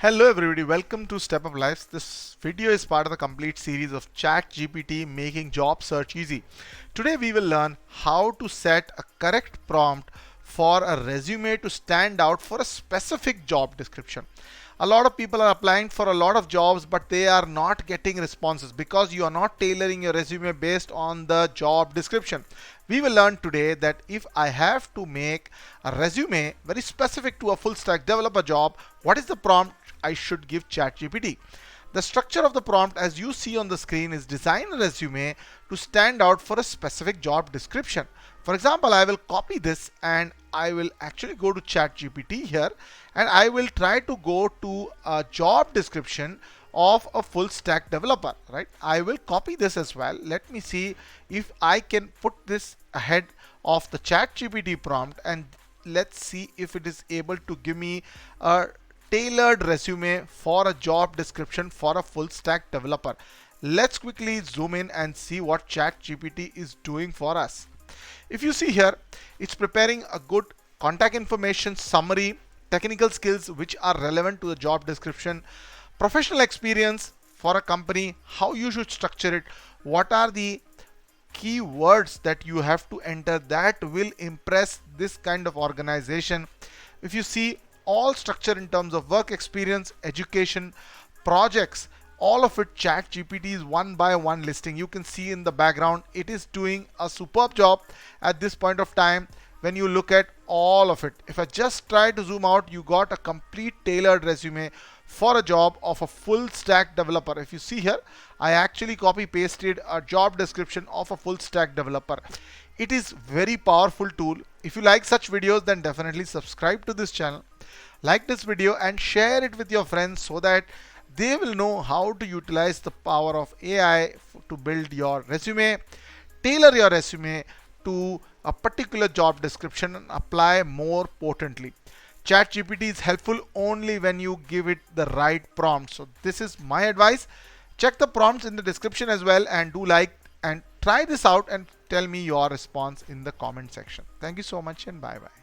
Hello everybody, welcome to Step Up Lives. This video is part of the complete series of ChatGPT making job search easy. Today we will learn how to set a correct prompt for a resume to stand out for a specific job description. A lot of people are applying for a lot of jobs, but they are not getting responses because you are not tailoring your resume based on the job description. We will learn today that if I have to make a resume very specific to a full stack developer job, what is the prompt I should give ChatGPT? The structure of the prompt, as you see on the screen, is design a resume to stand out for a specific job description. For example, I will copy this and I will actually go to ChatGPT here and I will try to go to a job description of a full stack developer, right? I will copy this as well. Let me see if I can put this ahead of the ChatGPT prompt, and let's see if it is able to give me a tailored resume for a job description for a full stack developer. Let's quickly zoom in and see what ChatGPT is doing for us. If you see here, it's preparing a good contact information summary, technical skills which are relevant to the job description, professional experience for a company, how you should structure it, what are the keywords that you have to enter that will impress this kind of organization. If you see, all structure in terms of work experience, education, projects, all of it ChatGPT is one by one listing. You can see in the background it is doing a superb job at this point of time. When you look at all of it, if I just try to zoom out, you got a complete tailored resume for a job of a full stack developer. If you see here, I actually copy pasted a job description of a full stack developer. It is very powerful tool. If you like such videos, then definitely subscribe to this channel, like this video and share it with your friends so that they will know how to utilize the power of AI to build your resume, tailor your resume to a particular job description and apply more potently. ChatGPT is helpful only when you give it the right prompt. So this is my advice. Check the prompts in the description as well, and do like and try this out and tell me your response in the comment section. Thank you so much and bye bye.